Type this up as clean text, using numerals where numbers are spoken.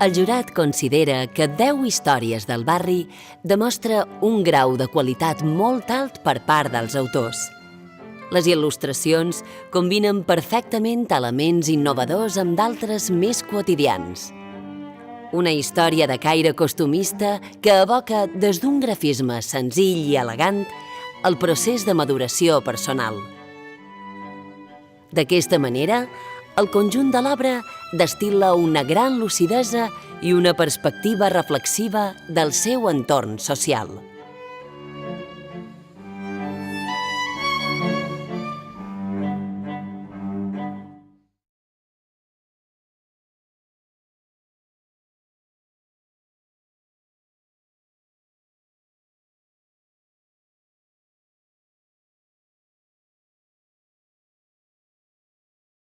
El jurat considera que 10 històries del barri demostra un grau de qualitat molt alt per part dels autors. Les il·lustracions combinen perfectament elements innovadors amb d'altres més quotidians. Una història de caire costumista que evoca des d'un grafisme senzill i elegant el procés de maduració personal. D'aquesta manera, el conjunt de l'obra destil·la una gran lucidesa i una perspectiva reflexiva del seu entorn social.